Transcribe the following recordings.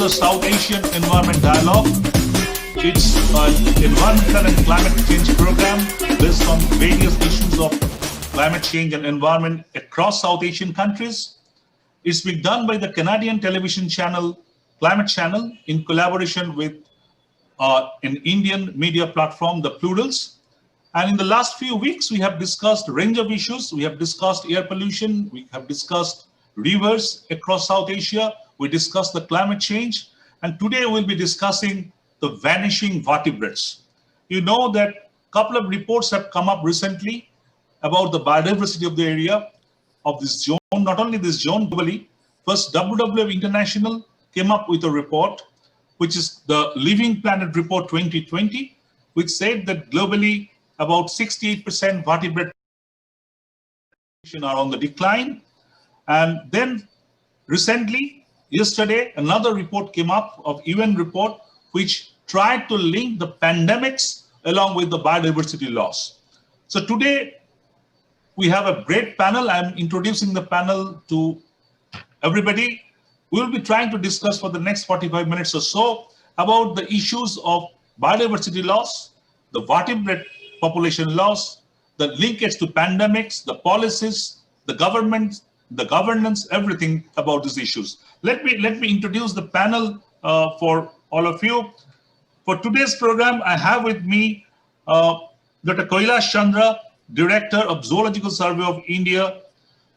the South Asian Environment Dialogue. It's an environmental and climate change program based on various issues of climate change and environment across South Asian countries. It's been done by the Canadian television channel, Climate Channel, in collaboration with an Indian media platform, the Plurals. And in the last few weeks, we have discussed a range of issues. We have discussed air pollution. We have discussed rivers across South Asia. We discussed the climate change. And today we'll be discussing the vanishing vertebrates. You know that a couple of reports have come up recently about the biodiversity of the area of this zone, not only this zone, globally. First, WWF International came up with a report, which is the Living Planet Report 2020, which said that globally about 68% vertebrate are on the decline. And then recently, yesterday, another report came up of UN report, which tried to link the pandemics along with the biodiversity loss. So today, we have a great panel. I'm introducing the panel to everybody. We'll be trying to discuss for the next 45 minutes or so about the issues of biodiversity loss, the vertebrate population loss, the linkage to pandemics, the policies, the government, the governance, everything about these issues. Let me introduce the panel for all of you. For today's program, I have with me Dr. Kailash Chandra, Director of Zoological Survey of India.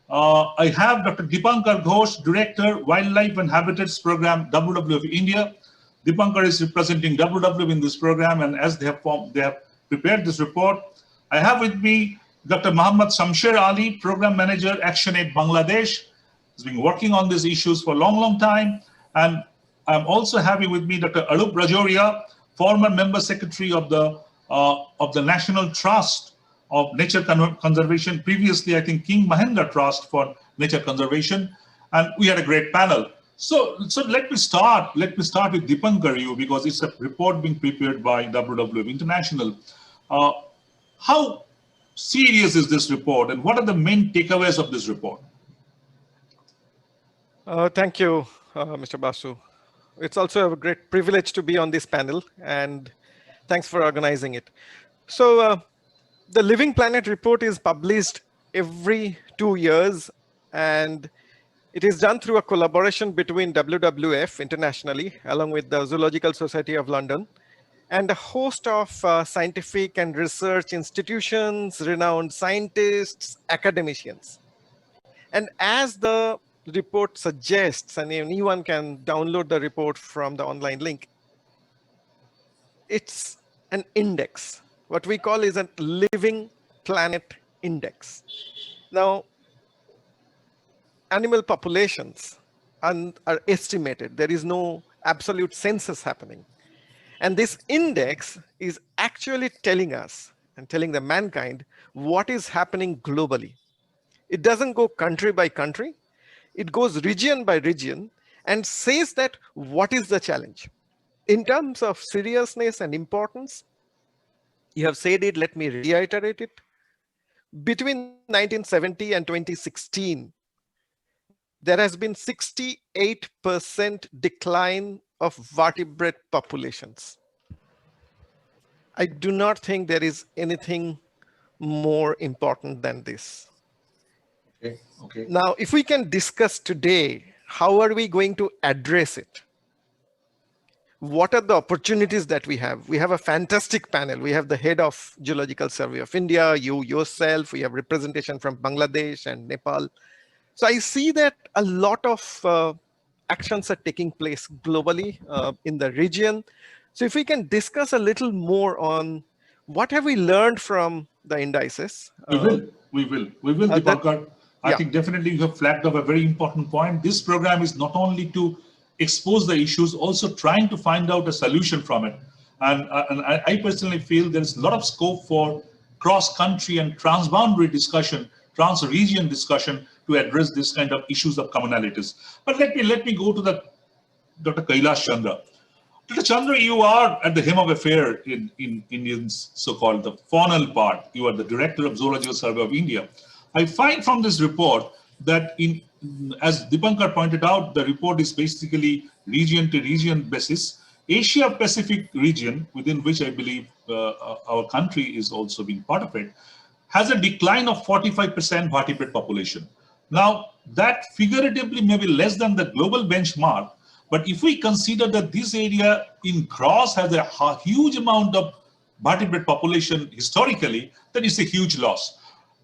I have Dr. Dipankar Ghose, Director, Wildlife and Habitats Program, WWF India. Dipankar is representing WWF in this program, and as they have prepared this report. I have with me Dr. Muhammad Shamsher Ali, Program Manager, ActionAid Bangladesh. He's been working on these issues for a long time. And I'm also having with me Dr. Arup Rajouria, former Member Secretary of the National Trust of Nature Conservation, previously I think King Mahendra Trust for Nature Conservation, and we had a great panel. So let me start with Dipankar, because it's a report being prepared by WWF International. How serious is this report, and what are the main takeaways of this report? Thank you, Mr. Basu. It's also a great privilege to be on this panel, and thanks for organizing it. So the Living Planet report is published every 2 years, and it is done through a collaboration between WWF internationally, along with the Zoological Society of London, and a host of scientific and research institutions, renowned scientists, academicians. And as the report suggests, and anyone can download the report from the online link, it's an index. What we call is a living planet index. Now, animal populations are estimated. There is no absolute census happening. And this index is actually telling us and telling the mankind what is happening globally. It doesn't go country by country. It goes region by region and says that what is the challenge. In terms of seriousness and importance, you have said it, let me reiterate it. Between 1970 and 2016, there has been 68% decline of vertebrate populations. I do not think there is anything more important than this. Okay. Now, if we can discuss today, how are we going to address it? What are the opportunities that we have? We have a fantastic panel. We have the head of Zoological Survey of India, you yourself, we have representation from Bangladesh and Nepal. So I see that a lot of actions are taking place globally in the region. So if we can discuss a little more on what have we learned from the indices. We will, Dipankar. I think definitely you have flagged up a very important point. This program is not only to expose the issues, also trying to find out a solution from it. And I personally feel there is a lot of scope for cross-country and transboundary discussion, trans-region discussion to address this kind of issues of commonalities. But let me go to the Dr. Kailash Chandra. Dr. Chandra, you are at the hem of affair in Indians, so-called the faunal part. You are the Director of Zoological Survey of India. I find from this report that in as Dipankar pointed out, the report is basically region to region basis. Asia Pacific region, within which I believe our country is also being part of it, has a decline of 45% vertebrate population. Now, that figuratively may be less than the global benchmark, but if we consider that this area in gross has a huge amount of vertebrate population historically, then it's a huge loss.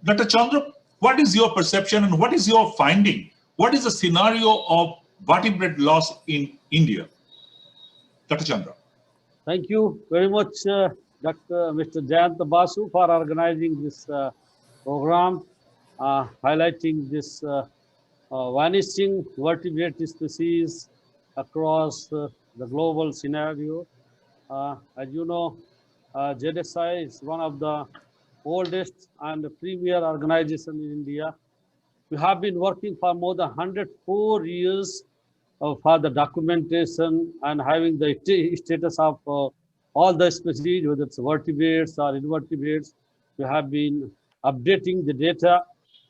Dr. Chandra, what is your perception and what is your finding? What is the scenario of vertebrate loss in India? Dr. Chandra. Thank you very much, Mr. Jayanta Basu, for organizing this program, highlighting this vanishing vertebrate species across the global scenario. As you know, JDSI is one of the oldest and premier organization in India. We have been working for more than 104 years for the documentation and having the status of all the species, whether it's vertebrates or invertebrates. We have been updating the data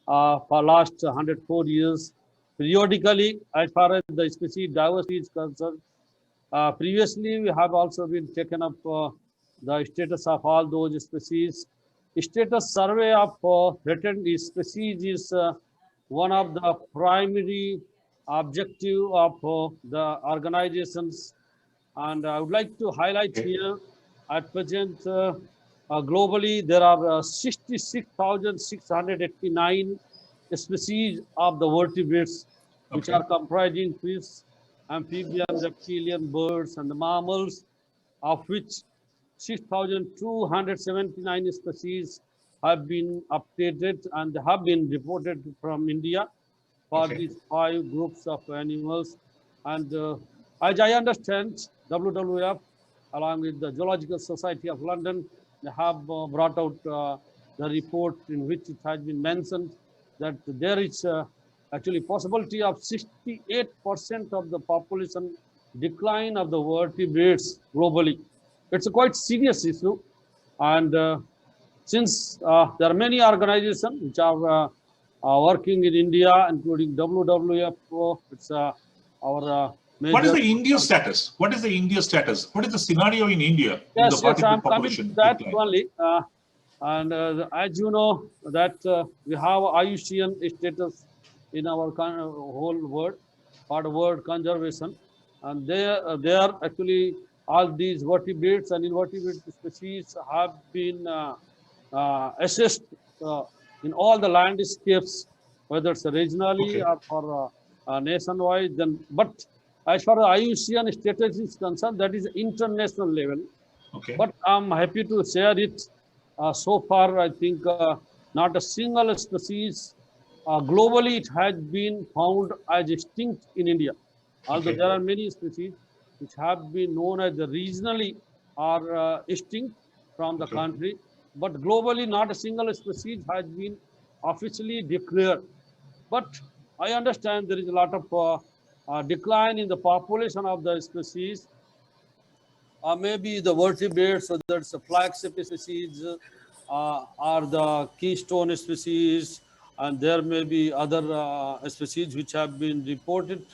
for last 104 years. Periodically, as far as the species diversity is concerned, previously we have also been taken up the status of all those species. Status survey of threatened species is one of the primary objective of the organizations, and I would like to highlight here at present globally there are 66,689 species of the vertebrates, which are comprising fish, amphibian, reptilian, birds, and the mammals, of which 6,279 species have been updated and have been reported from India for these 5 groups of animals. And as I understand, WWF, along with the Zoological Society of London, they have brought out the report in which it has been mentioned that there is actually possibility of 68% of the population decline of the vertebrates globally. It's a quite serious issue, and since there are many organizations which are working in India, including WWF, it's our major. What is the India status? What is the India status? What is the scenario in India? Yes, in the yes, I'm coming population to that decline? only. And as you know, that we have IUCN status in our whole world, for the world conservation, and they are actually all these vertebrates and invertebrate species have been assessed in all the landscapes, whether it's regionally or for nationwide. Then, but as far as IUCN status is concerned, that is international level. But I'm happy to share it. So far, I think not a single species globally it has been found as extinct in India. Although there are many species which have been known as regionally or extinct from the country, but globally not a single species has been officially declared. But I understand there is a lot of decline in the population of the species. Maybe the vertebrates, so that's the flagship species, are the keystone species, and there may be other species which have been reported.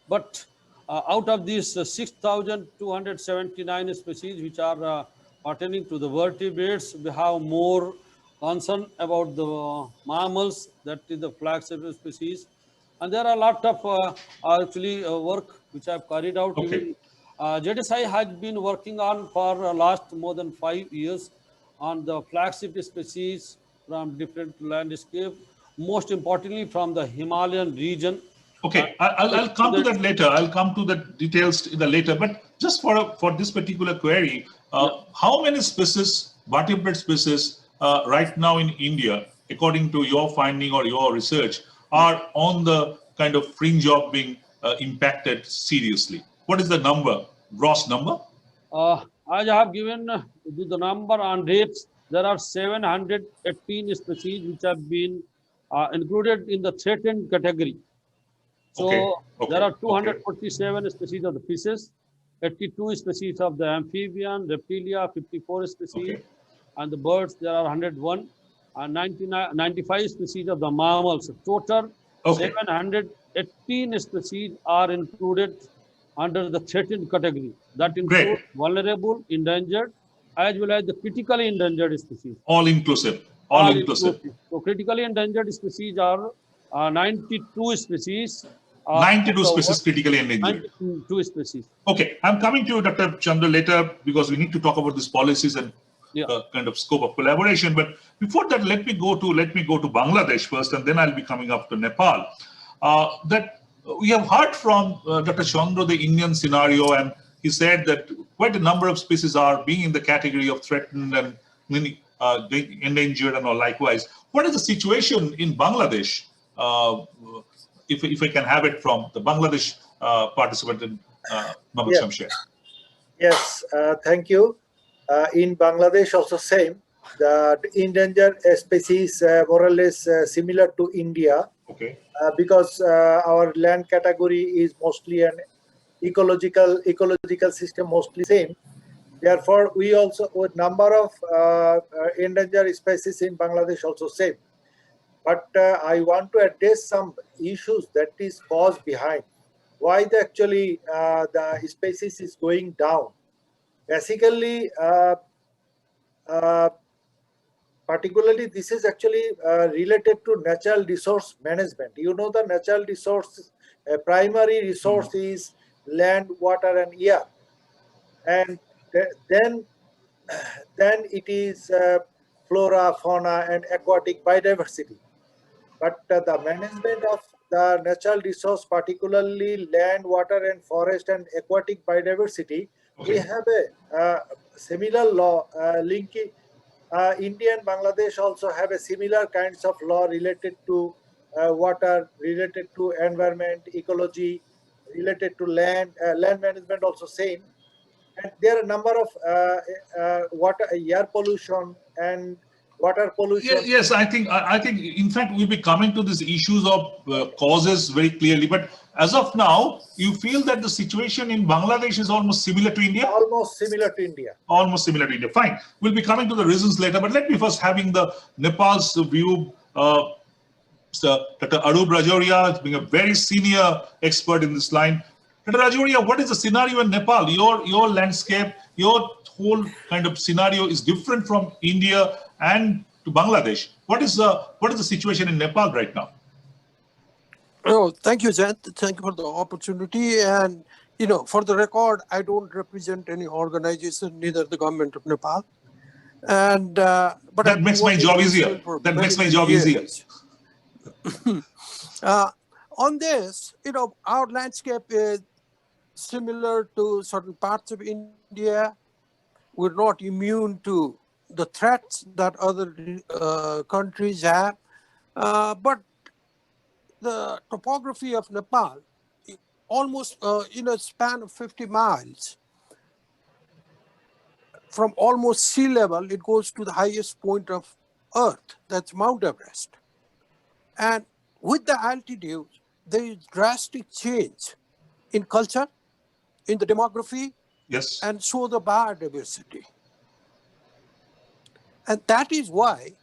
But out of these 6,279 species which are pertaining to the vertebrates, we have more concern about the mammals, that is the flagship species. And there are a lot of actually work which I have carried out. JDSI has been working on for last more than 5 years on the flagship species from different landscape, most importantly from the Himalayan region. I'll come to that later. I'll come to the details in the later. But just for this particular query, how many species, vertebrate species, right now in India, according to your finding or your research, are on the kind of fringe of being impacted seriously? What is the number, gross number? As I have given the number on rates, there are 718 species which have been included in the threatened category. So there are 247 species of the fishes, 82 species of the amphibian, reptilia, 54 species, and the birds there are 101, and 95 species of the mammals. Total Okay. 718 species are included under the threatened category. That Great. includes vulnerable, endangered, as well as the critically endangered species. All inclusive. All All inclusive. inclusive. So critically endangered species are 92 species of 92 the species world, critically endangered. 92 species. Okay, I'm coming to you, Dr. Chandra, later because we need to talk about these policies and Yeah. kind of scope of collaboration. But before that, let me go to Bangladesh first, and then I'll be coming up to Nepal. That we have heard from Dr. Chandra the Indian scenario, and he said that quite a number of species are being in the category of threatened and many endangered and all likewise. What is the situation in Bangladesh? If I can have it from the Bangladesh participant in Mohammed Yeah. Shamsher. Yes, thank you. In Bangladesh, also same. The endangered species more or less similar to India Okay. because our land category is mostly an ecological system, mostly same. Therefore, we also with number of endangered species in Bangladesh also same. But I want to address some issues that is caused behind why the species is going down. Basically, uh, particularly this is actually related to natural resource management. You know, the natural resource primary resource is land, water, and air, and then it is flora, fauna, and aquatic biodiversity. But the management of the natural resource, particularly land, water, and forest and aquatic biodiversity, we Okay. have a similar law linking. India and Bangladesh also have a similar kinds of law related to water, related to environment, ecology, related to land management also same. And there are a number of water, air pollution and water pollution. Yes, I think in fact we'll be coming to these issues of causes very clearly. But as of now, you feel that the situation in Bangladesh is almost similar to India. Almost similar to India. Almost similar to India. Fine. We'll be coming to the reasons later. But let me first having the Nepal's view. Mr. Dr. Arup Rajouria, being a very senior expert in this line. Dr. Rajouria, what is the scenario in Nepal? Your landscape, your whole kind of scenario is different from India and to Bangladesh. What is the situation in Nepal right now? Oh, thank you, Jayanta. Thank you for the opportunity. And, for the record, I don't represent any organization, neither the government of Nepal. And but That makes my job easier. That makes my job easier. On this, our landscape is similar to certain parts of India. We're not immune to the threats that other countries have. But the topography of Nepal, almost in a span of 50 miles, from almost sea level, it goes to the highest point of Earth, that's Mount Everest. And with the altitude, there is drastic change in culture, in the demography, Yes. and so the biodiversity. And that is why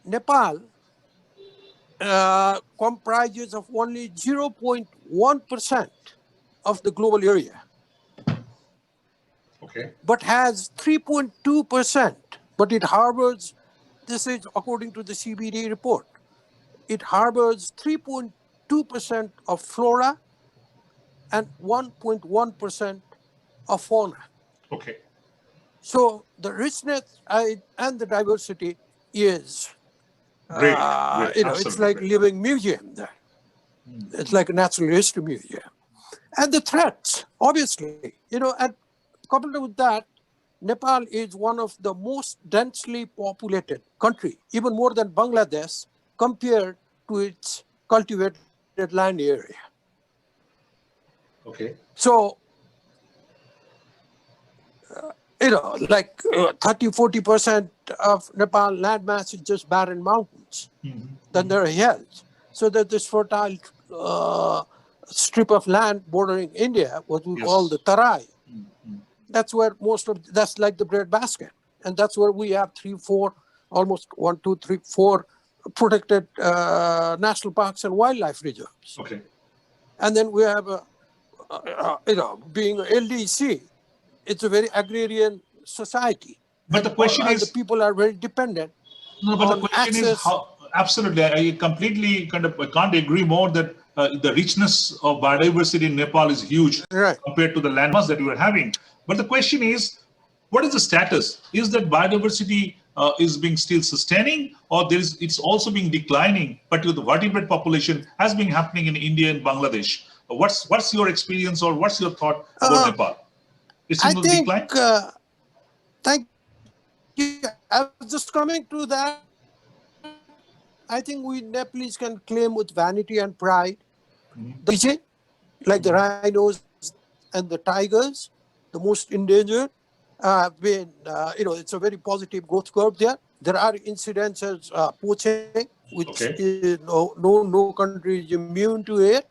Nepal comprises of only 0.1% of the global area, Okay. but has 3.2%. But it harbors, this is according to the CBD report, it harbors 3.2% of flora and 1.1% of fauna. Okay. So the richness and the diversity is, Great. Great. it's Absolutely like great. living museum there. It's like a natural history museum. And the threats, obviously, and coupled with that, Nepal is one of the most densely populated country, even more than Bangladesh, compared to its cultivated land area. Okay. So, 30-40% of Nepal landmass is just barren mountains. Then there are hills. So that this fertile strip of land bordering India, what we call the Tarai, that's where that's like the breadbasket. And that's where we have 3, 4, almost 1, 2, 3, 4 protected national parks and wildlife reserves. Okay. And then we have, being LDC, it's a very agrarian society. But the question And the is, people are very dependent no, but the on question is access. how, absolutely, I completely I can't agree more that the richness of biodiversity in Nepal is huge Right. compared to the landmass that we are having. But the question is, what is the status? Is that biodiversity is being still sustaining, or it's also being declining, particularly the vertebrate population has been happening in India and Bangladesh? What's your experience, or what's your thought about Nepal? It's I in the think, decline? thank you. I was just coming to that. I think we Nepalese can claim with vanity and pride the region, like the rhinos and the tigers, the most endangered. Been, it's a very positive growth curve there. There are incidences poaching, which Okay. is no country is immune to it.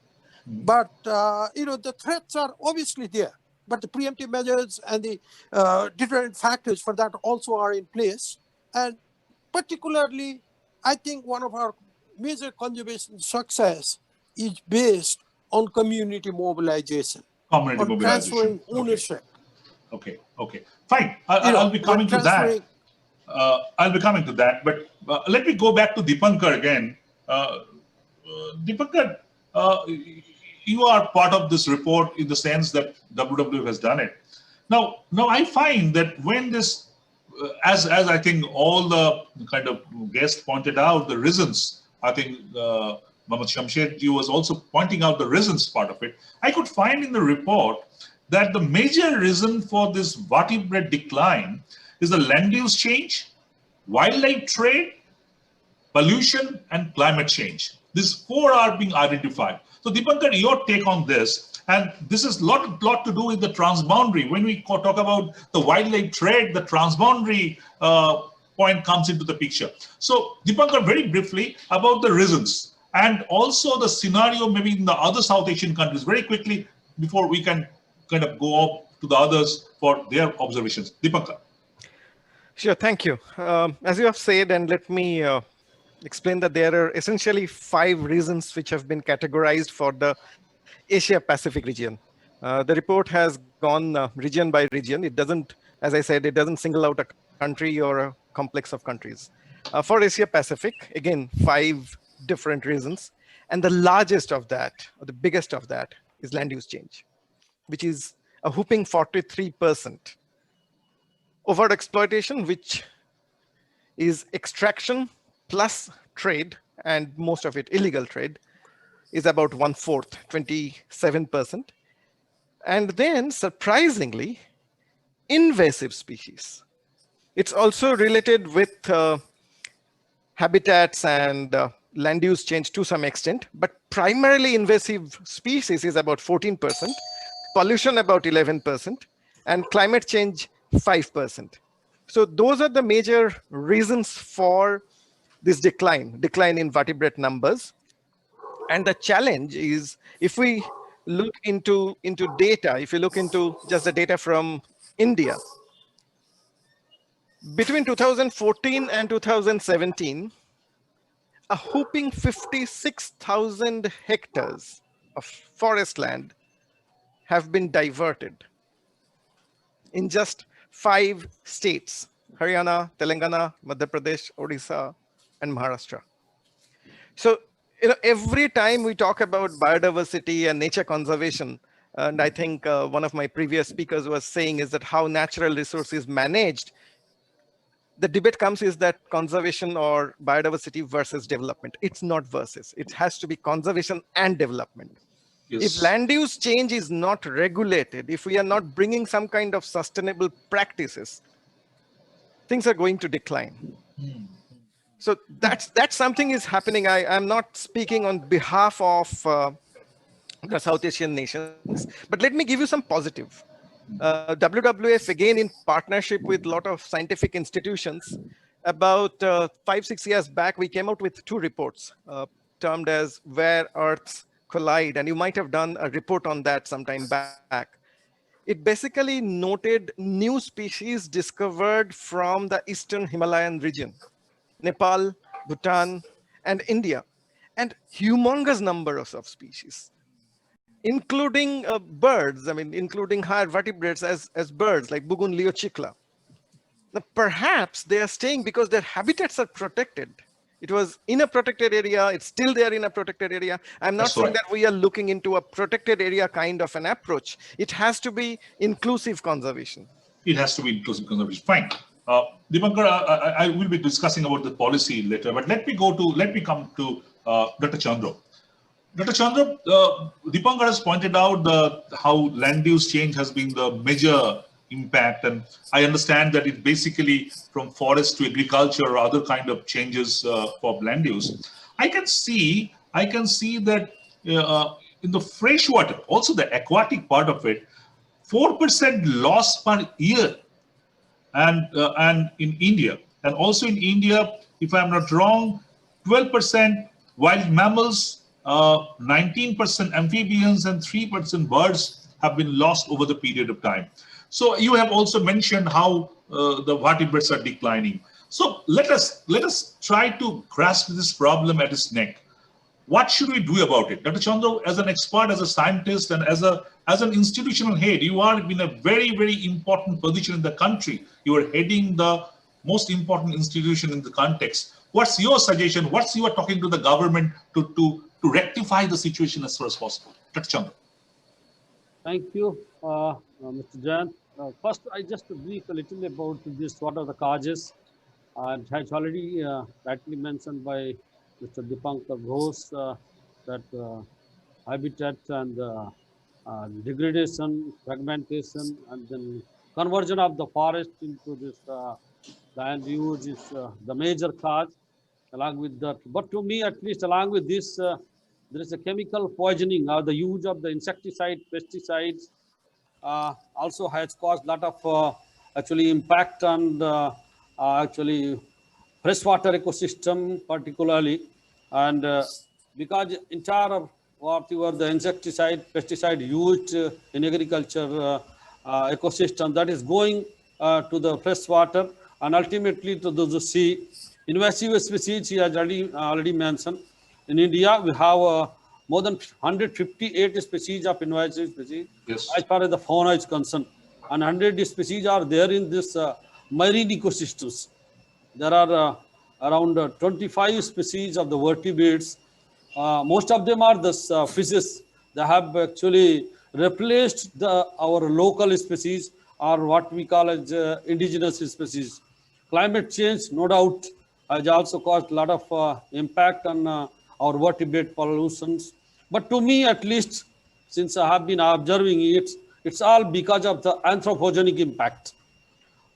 But the threats are obviously there. But the preemptive measures and the deterrent factors for that also are in place. And particularly, I think one of our major conservation success is based on community mobilization, Community on mobilization. transferring Okay. ownership. Okay. Fine. I'll be We're coming to that. transferring. I'll be coming to that. But let me go back to Dipankar again. Dipankar, you are part of this report in the sense that WWF has done it. Now I find that when this, as I think all the kind of guests pointed out, the reasons, I think Mohammed Shamsher ji was also pointing out the reasons part of it. I could find in the report that the major reason for this vertebrate decline is the land use change, wildlife trade, pollution, and climate change. These four are being identified. So Dipankar, your take on this, and this is lot to do with the transboundary. When we talk about the wildlife trade, the transboundary point comes into the picture. So Dipankar, very briefly about the reasons and also the scenario maybe in the other South Asian countries, very quickly before we can kind of go off to the others for their observations. Dipankar. Sure, thank you. As you have said, and let me explain that there are essentially 5 reasons which have been categorized for the Asia Pacific region. The report has gone region by region. It doesn't, as I said, it doesn't single out a country or a complex of countries. For Asia Pacific, again, 5 different reasons. And the largest of that, or the biggest of that, is land use change, which is a whooping 43%. Overt exploitation, which is extraction plus trade, and most of it illegal trade, is about 1/4, 27%. And then, surprisingly, invasive species. It's also related with habitats and land use change to some extent, but primarily invasive species is about 14%, pollution about 11%, and climate change 5%. So those are the major reasons for this decline in vertebrate numbers. And the challenge is, if we look into data, if you look into just the data from India, between 2014 and 2017, a whopping 56,000 hectares of forest land have been diverted in just 5 states: Haryana, Telangana, Madhya Pradesh, Odisha, and Maharashtra. So, every time we talk about biodiversity and nature conservation, and I think one of my previous speakers was saying is that how natural resource is managed, the debate comes is that conservation or biodiversity versus development. It's not versus. It has to be conservation and development. Yes. If land use change is not regulated, if we are not bringing some kind of sustainable practices, things are going to decline. So that's something is happening. I'm not speaking on behalf of the South Asian nations, but let me give you some positive. WWF, again in partnership with a lot of scientific institutions, about 5-6 years back, we came out with 2 reports termed as Where Earths Collide, and you might have done a report on that some time back. It basically noted new species discovered from the eastern Himalayan region, Nepal, Bhutan, and India, and humongous numbers of species, including birds. I mean, including higher vertebrates as birds like Bugun leochikla. Now, perhaps they are staying because their habitats are protected. It was in a protected area. It's still there in a protected area. I'm not That's saying right. that we are looking into a protected area kind of an approach. It has to be inclusive conservation. It has to be inclusive conservation. Fine. Dipankar, I will be discussing about the policy later, but let me come to Dr. Chandra. Dr. Chandra, Dipankar has pointed out how land use change has been the major impact, and I understand that it basically from forest to agriculture or other kind of changes for land use. I can see that in the freshwater, also the aquatic part of it, 4% loss per year, and in India, and also in India, if I'm not wrong, 12% wild mammals, 19% amphibians, and 3% birds have been lost over the period of time. So you have also mentioned how the vertebrates are declining. So let us try to grasp this problem at its neck. What should we do about it? Dr. Chandra, as an expert, as a scientist, and as an institutional head, you are in a very, very important position in the country. You are heading the most important institution in the context. What's your suggestion? What's your talking to the government to rectify the situation as far as possible? Dr. Chandra. Thank you, Mr. Jayant. First, I just brief a little about this. What are the causes? And has already rightly mentioned by Mr. Dipankar Ghose that habitat and degradation, fragmentation, and then conversion of the forest into this land use is the major cause. Along with that, but to me, at least, along with this, there is a chemical poisoning or the use of the insecticide, pesticides, also has caused a lot of actually impact on the actually freshwater ecosystem particularly, and because entire whatever the insecticide, pesticide used in agriculture ecosystem, that is going to the freshwater and ultimately to the sea. Invasive species, he has already mentioned. In India, we have more than 158 species of invasive species, Yes. as far as the fauna is concerned. And 100 species are there in this marine ecosystems. There are around 25 species of the vertebrates. Most of them are the fishes. They have actually replaced our local species, or what we call as indigenous species. Climate change, no doubt, has also caused a lot of impact on our vertebrate pollutions. But to me, at least, since I have been observing it, it's all because of the anthropogenic impact.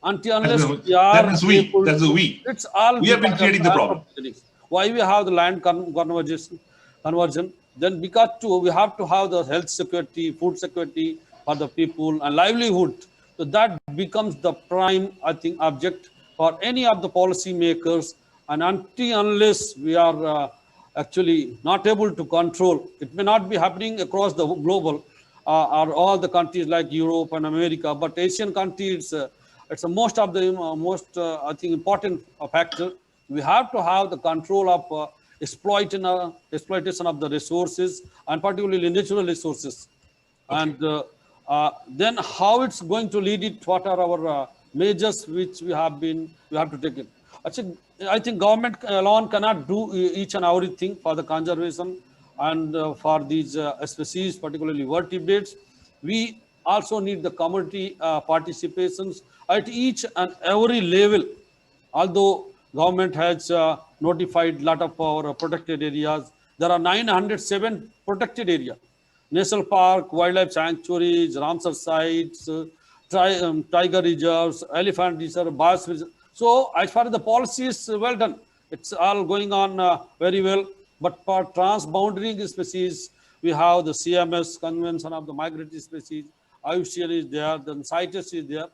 Until unless we That are means able that's the to, we. it's all We have been because of creating the the problem. anthropogenics. Why we have the land conversion? Then because too, we have to have the health security, food security for the people and livelihood. So that becomes the prime, I think, object for any of the policy makers. And until unless we are actually not able to control, it may not be happening across the global or all the countries like Europe and America, but Asian countries, it's a most of the most, I think, important factor. We have to have the control of exploitation of the resources, and particularly natural resources. Okay. And then how it's going to lead it, what are our measures which we have to take it. I think government alone cannot do each and everything for the conservation and for these species, particularly vertebrates. We also need the community participations at each and every level. Although government has notified a lot of our protected areas, there are 907 protected areas. National park, wildlife sanctuaries, Ramsar sites, tiger reserves, elephant reserve, Basu reserve. So as far as the policy is well done, it's all going on very well. But for transboundary species, we have the CMS, Convention of the Migratory Species, IUCN is there, then CITES is there.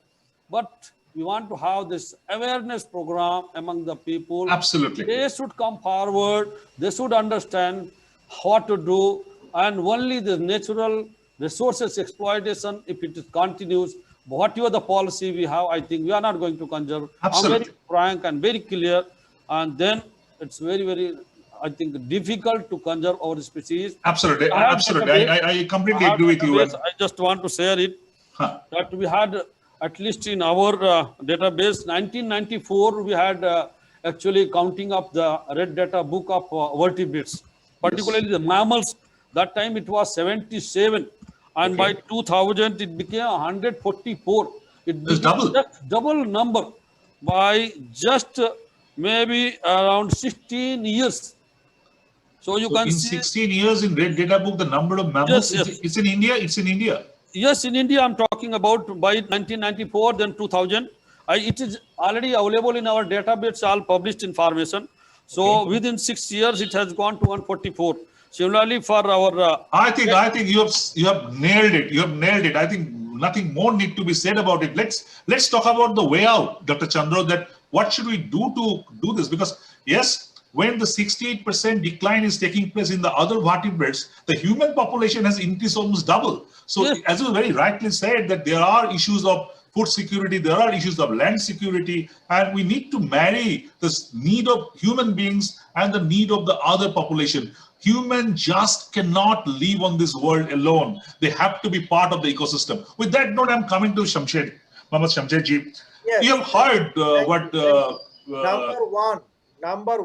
But we want to have this awareness program among the people. Absolutely. They should come forward. They should understand what to do. And only the natural resources exploitation, if it continues, whatever the policy we have, I think we are not going to conserve. I'm very Absolutely. frank and very clear. And then it's very, very I think, difficult to conserve our species. Absolutely, I have absolutely. database. I I completely have agree with you. database. And I just want to share it huh, that we had at least in our database 1994 we had actually counting up the red data book of vertebrates, yes, particularly the mammals. That time it was 77, and by okay, 2000 it became 144. It it's became double. just double number by just maybe around 16 years. So you So can in see, 16 years in Red Data Book, the number of yes, mammals, yes. it's in India. It's in India. Yes, in India, I'm talking about by 1994, then 2000. It is already available in our database, all published information. Okay. So within 6 years, it has gone to 144. Similarly, for our I think you have nailed it. You have nailed it. I think nothing more need to be said about it. Let's talk about the way out, Dr. Chandra. That what should we do to do this? Because yes, when the 68% decline is taking place in the other vertebrates, the human population has increased almost double. So yes, as you very rightly said, that there are issues of food security, there are issues of land security, and we need to marry this need of human beings and the need of the other population. Human just cannot live on this world alone. They have to be part of the ecosystem. With that note, I'm coming to Shamsher, Mohammad Shamsher ji. Yes. You have heard Thank what. you, thank you. Number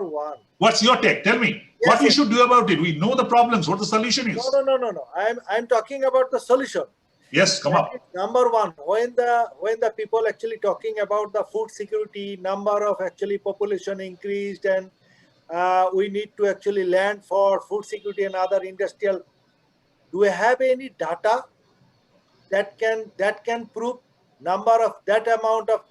one. What's your take? Tell me what Yes, we yes. should do about it. We know the problems. What the solution is? No. I'm talking about the solution. Yes, come That is up. number one. When the people actually talking about the food security, number of actually population increased, and we need to actually land for food security and other industrial. Do we have any data that can prove number of that amount of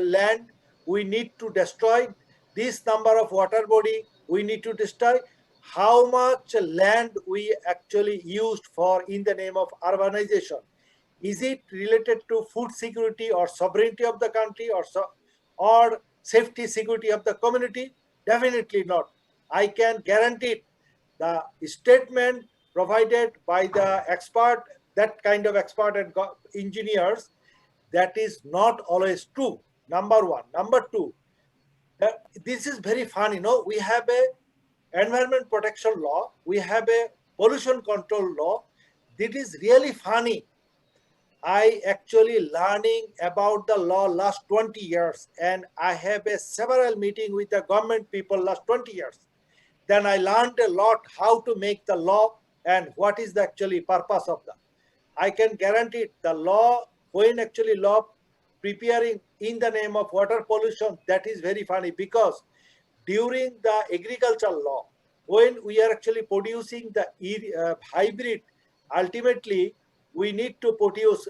land we need to destroy, this number of water body we need to destroy, how much land we actually used for in the name of urbanization? Is it related to food security or sovereignty of the country, or safety security of the community? Definitely not. I can guarantee it. The statement provided by the expert, that kind of expert and engineers, that is not always true. Number one. Number two, this is very funny. We have a environment protection law, we have a pollution control law. This is really funny. I actually learning about the law last 20 years, and I have a several meeting with the government people last 20 years. Then I learned a lot how to make the law and what is the actually purpose of that. I can guarantee the law, when actually law preparing in the name of water pollution, that is very funny, because during the agricultural law, when we are actually producing the hybrid, ultimately we need to produce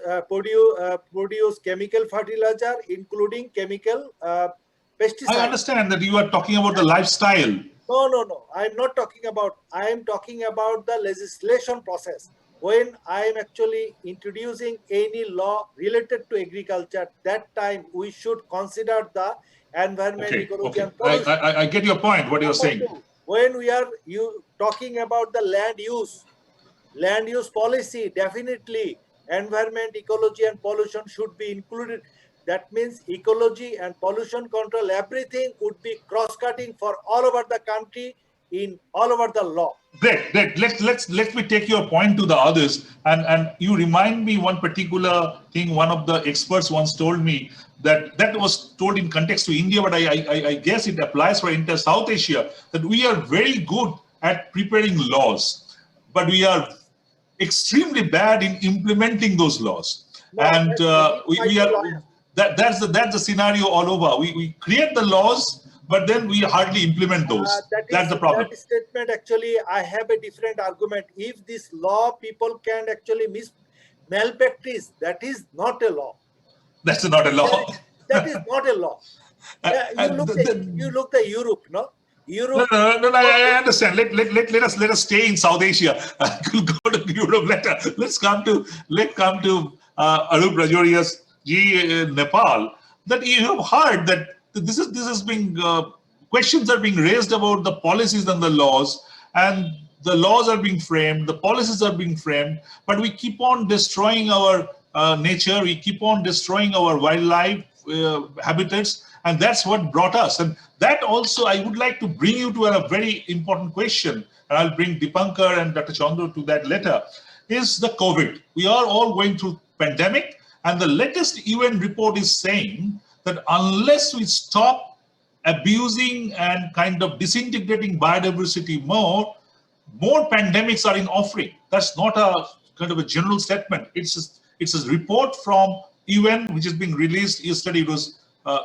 chemical fertilizer, including chemical I pesticide. understand that you are talking about the lifestyle. No. I'm not talking about. I am talking about the legislation process. When I am actually introducing any law related to agriculture, that time we should consider the environment, Okay, ecology, okay. and pollution. I get your point. What you're Number saying. two, when we are talking about the land use policy, definitely environment, ecology, and pollution should be included. That means ecology and pollution control, everything would be cross-cutting for all over the country, in all over the law. Great. Let me take your point to the others. And you remind me one particular thing. One of the experts once told me that was told in context to India, but I guess it applies for entire South Asia, that we are very good at preparing laws, but we are extremely bad in implementing those laws. No, And we fighting are lawyers. that's the scenario all over. We create the laws, but then we hardly implement those. That's the problem. That statement actually, I have a different argument. If this law people can actually malpractice, that is not a law. That's not a law. That is not a law. Yeah, you And look the Europe, no? no, Europe. I understand. Let us stay in South Asia. We'll go to Europe later. Let's come to Arup Rajouria's Nepal. That you have heard that this is being questions are being raised about the policies and the laws, and the laws are being framed, the policies are being framed, but we keep on destroying our nature. We keep on destroying our wildlife. habitats, and that's what brought us. And that also, I would like to bring you to a very important question, and I'll bring Dipankar and Dr. Chandra to that later, is the COVID. We are all going through pandemic, and the latest UN report is saying that unless we stop abusing and kind of disintegrating biodiversity more pandemics are in offering. That's not a kind of a general statement. It's a report from UN which is being released yesterday. It was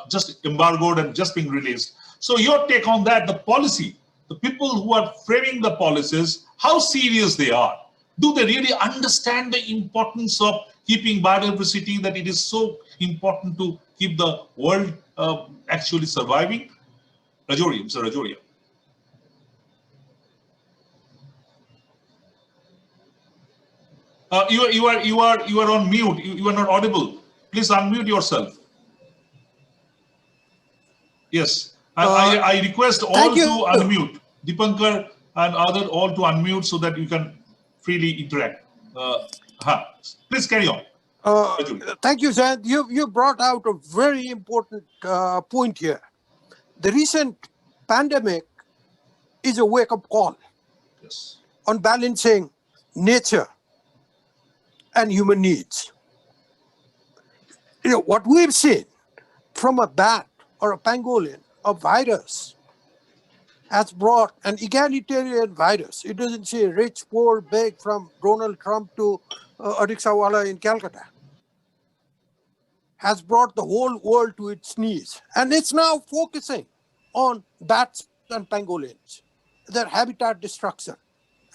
just embargoed and just being released. So your take on that, the policy, the people who are framing the policies, how serious they are. Do they really understand the importance of keeping biodiversity, that it is so important to keep the world actually surviving? Rajouria, Mr. Rajouria. You are on mute. You are not audible. Please unmute yourself. Yes, I request all to unmute. Dipankar and other all to unmute so that you can freely interact. Please carry on. Thank you, Jayant. You brought out a very important point here. The recent pandemic is a wake-up call on balancing nature and human needs. You know, what we've seen from a bat or a pangolin, a virus has brought an egalitarian virus. It doesn't say rich, poor, big, from Donald Trump to Ariksawala in Calcutta. Has brought the whole world to its knees. And it's now focusing on bats and pangolins, their habitat destruction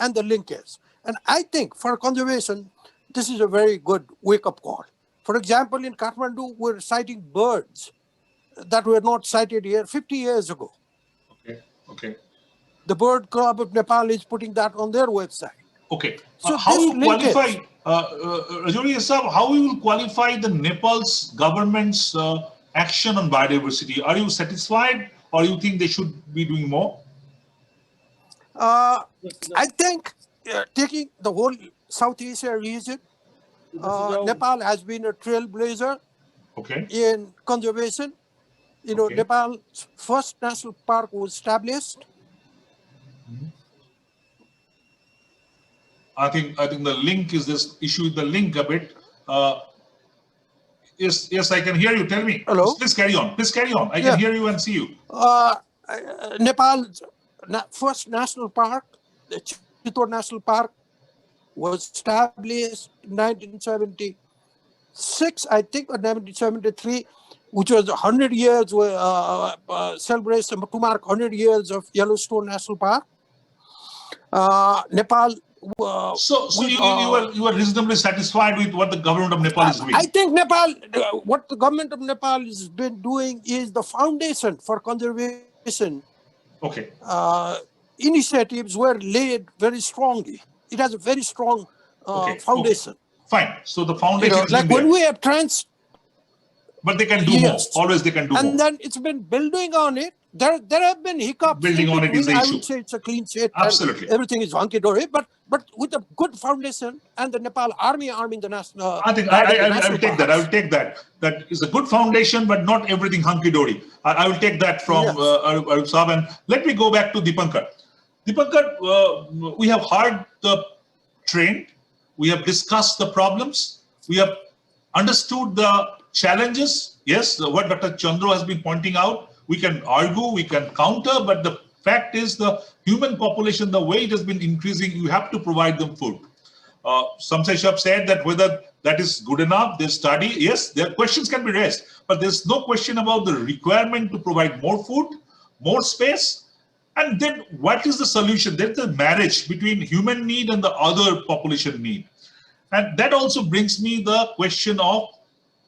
and the linkage. And I think for conservation, this is a very good wake-up call. For example, in Kathmandu, we're sighting birds that were not sighted here 50 years ago. Okay. The Bird Club of Nepal is putting that on their website. Okay. So how you qualify, Rajouria Sahab, how you will qualify the Nepal's government's action on biodiversity? Are you satisfied, or you think they should be doing more? I think taking the whole South Asia region, Nepal has been a trailblazer in conservation. You know, Nepal's first national park was established. I think the link is this issue with the link a bit. Yes, I can hear you. Tell me. Hello? Please carry on. I can hear you and see you. Nepal's first national park, the Chittor National Park, was established in 1976, I think, or 1973, which was 100 years celebration to mark 100 years of Yellowstone National Park. Nepal. So you are reasonably satisfied with what the government of Nepal is doing? I think Nepal, what the government of Nepal has been doing is the foundation for conservation. Initiatives were laid very strongly. It has a very strong foundation. Fine. So the foundation is like when we have but they can do more. Always they can do more. And then it's been building on it. There have been hiccups. Building on it is the issue. I would say it's a clean sheet. Absolutely. Everything is hunky-dory. But with a good foundation and the Nepal army arming the national... I think I will take that. I will take that. That is a good foundation, but not everything hunky-dory. I will take that from Arup Sahab. And let me go back to Dipankar. Dipankar, we have heard the trend. We have discussed the problems. We have understood the challenges. Yes, what Dr. Chandra has been pointing out. We can argue, we can counter, but the fact is the human population, the way it has been increasing, you have to provide them food. Shamsher said that whether that is good enough, they study. Yes, their questions can be raised, but there's no question about the requirement to provide more food, more space. And then what is the solution? There's the marriage between human need and the other population need. And that also brings me the question of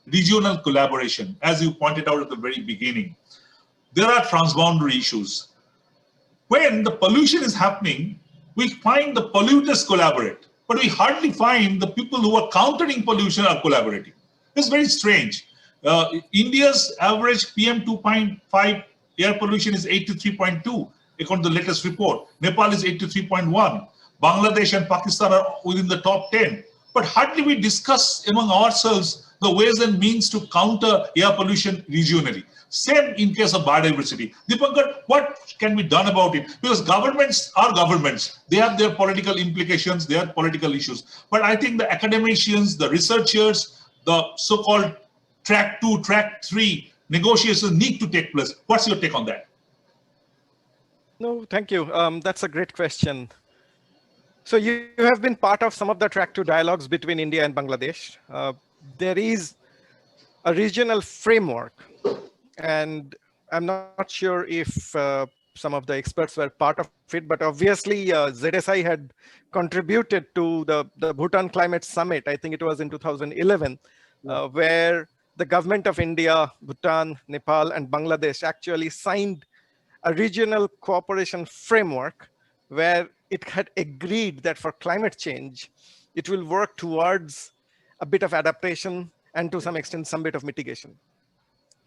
regional collaboration, as you pointed out at the very beginning. There are transboundary issues. When the pollution is happening, we find the polluters collaborate, but we hardly find the people who are countering pollution are collaborating. It's very strange. India's average PM 2.5 air pollution is 83.2, according to the latest report. Nepal is 83.1. Bangladesh and Pakistan are within the top 10. but hardly we discuss among ourselves the ways and means to counter air pollution regionally. Same in case of biodiversity. Dipankar, what can be done about it? Because governments are governments. They have their political implications, they have political issues. But I think the academicians, the researchers, the so-called track 2, track 3 negotiations need to take place. What's your take on that? No, thank you. That's a great question. So you have been part of some of the track 2 dialogues between India and Bangladesh. There is a regional framework, and I'm not sure if some of the experts were part of it, but obviously ZSI had contributed to the Bhutan Climate Summit. I think it was in 2011, where the government of India, Bhutan, Nepal, and Bangladesh actually signed a regional cooperation framework where it had agreed that for climate change, it will work towards a bit of adaptation and to some extent, some bit of mitigation.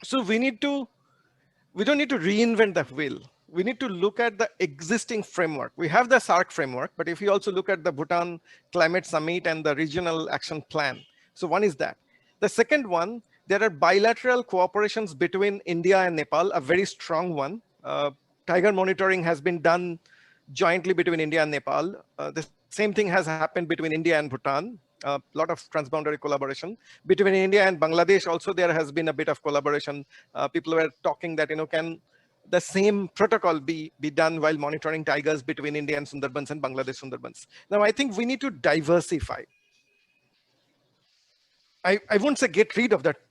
So we don't need to reinvent the wheel. We need to look at the existing framework. We have the SARC framework, but if you also look at the Bhutan Climate Summit and the Regional Action Plan. So one is that. The second one, there are bilateral cooperations between India and Nepal, a very strong one. Tiger monitoring has been done jointly between India and Nepal. The same thing has happened between India and Bhutan. A lot of transboundary collaboration between India and Bangladesh. Also, there has been a bit of collaboration. People were talking that, can the same protocol be done while monitoring tigers between India and Sundarbans and Bangladesh Sundarbans? Now, I think we need to diversify. I won't say get rid of that,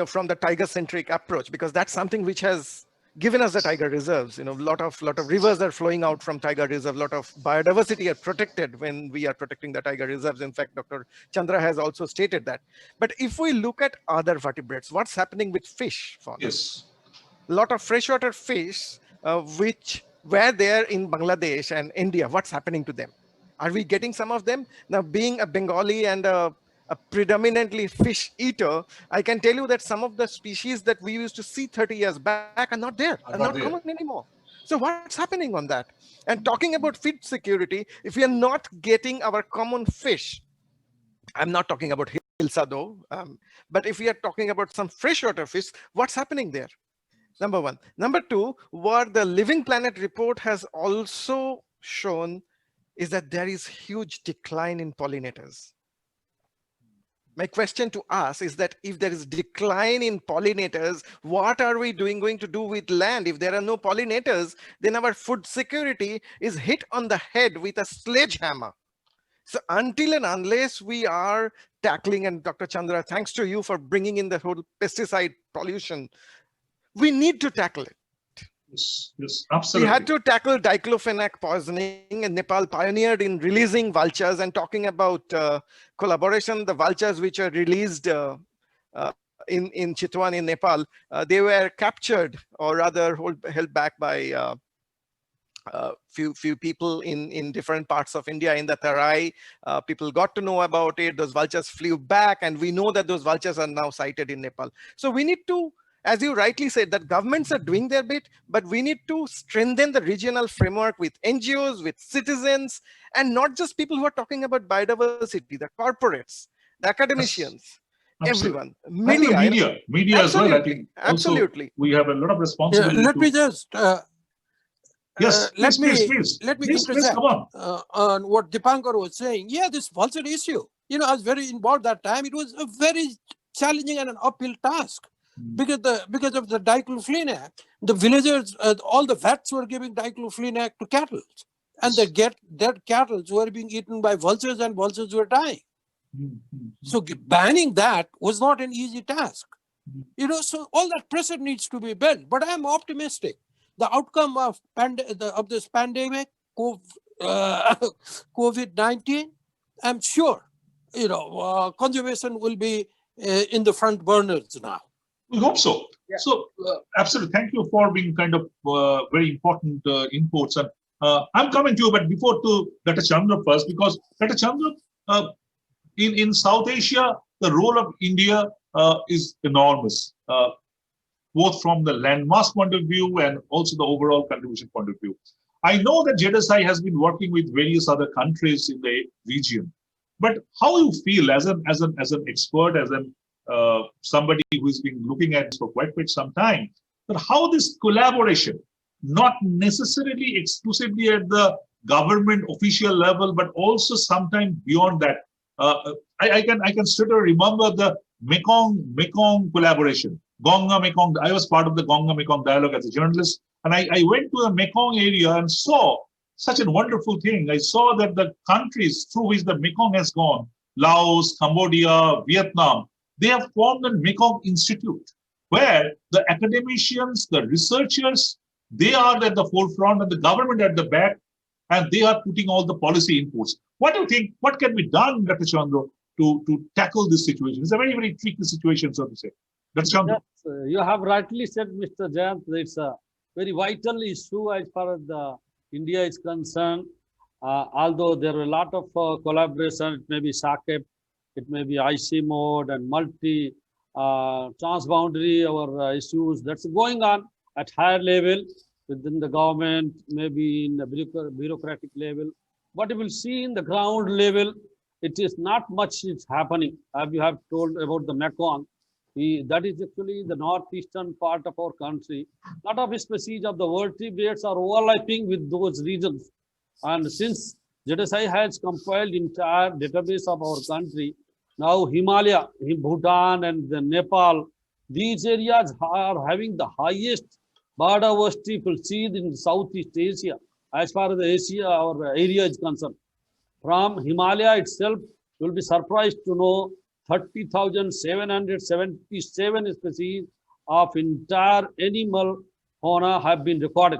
from the tiger-centric approach, because that's something which has given us the tiger reserves. A lot of rivers are flowing out from tiger reserve. A lot of biodiversity are protected when we are protecting the tiger reserves. In fact, Dr. Chandra has also stated that. But if we look at other vertebrates, what's happening with fish? Yes. A lot of freshwater fish, which were there in Bangladesh and India, what's happening to them? Are we getting some of them? Now, being a Bengali and a predominantly fish eater, I can tell you that some of the species that we used to see 30 years back are not there, are not common anymore. So what's happening on that? And talking about feed security, if we are not getting our common fish, I'm not talking about hilsa though, but if we are talking about some freshwater fish, what's happening there? Number one. Number two, what the Living Planet report has also shown is that there is huge decline in pollinators. My question to us is that if there is decline in pollinators, what are we going to do with land? If there are no pollinators, then our food security is hit on the head with a sledgehammer. So until and unless we are tackling, and Dr. Chandra, thanks to you for bringing in the whole pesticide pollution, we need to tackle it. Yes, absolutely. We had to tackle diclofenac poisoning, and Nepal pioneered in releasing vultures. And talking about collaboration, the vultures which are released in Chitwan in Nepal, they were captured, or rather held back by few people in different parts of India. In the Tarai, people got to know about it. Those vultures flew back, and we know that those vultures are now sighted in Nepal. So we need to, as you rightly said, that governments are doing their bit, but we need to strengthen the regional framework with NGOs, with citizens, and not just people who are talking about biodiversity, the corporates, the academicians, everyone, media as well. I think absolutely. We have a lot of responsibility. Let me just yes, please. Let me interject on what Dipankar was saying. Yeah, this vulture issue. I was very involved that time. It was a very challenging and an uphill task. Because of the diclofenac, the villagers, all the vets were giving diclofenac to cattle, and their cattle were being eaten by vultures, and vultures were dying. So banning that was not an easy task. So all that pressure needs to be built. But I am optimistic. The outcome of this pandemic, COVID-19, I'm sure, conservation will be in the front burners now. We hope so. Yeah. So, absolutely. Thank you for being kind of very important inputs. And I'm coming to you, but before to Dr. Chandra first, because Dr. Chandra, in South Asia, the role of India is enormous, both from the landmass point of view and also the overall contribution point of view. I know that JSI has been working with various other countries in the region. But how you feel as an expert, as an somebody who's been looking at this for quite some time, that how this collaboration, not necessarily exclusively at the government official level, but also sometimes beyond that. I can still remember the Mekong collaboration, Gonga Mekong. I was part of the Gonga Mekong dialogue as a journalist, and I went to the Mekong area and saw such a wonderful thing. I saw that the countries through which the Mekong has gone, Laos, Cambodia, Vietnam, they have formed a Mekong Institute where the academicians, the researchers, they are at the forefront and the government at the back, and they are putting all the policy inputs. What do you think? What can be done, Dr. Chandra, to tackle this situation? It's a very tricky situation, so to say. Dr. Chandra. Yes, you have rightly said, Mr. Jayant, it's a very vital issue as far as the India is concerned. Although there are a lot of collaboration, it may be SACEP, it may be IC mode and multi transboundary our issues that's going on at higher level within the government, maybe in the bureaucratic level. But you will see in the ground level, it is not much is happening. As you have told about the Mekong, that is actually the northeastern part of our country. A lot of species of the vertebrates are overlapping with those regions. And since ZSI has compiled entire database of our country, now Himalaya, Bhutan and the Nepal, these areas are having the highest biodiversity proceed in Southeast Asia, as far as the Asia or area is concerned. From Himalaya itself, you will be surprised to know 30,777 species of entire animal fauna have been recorded.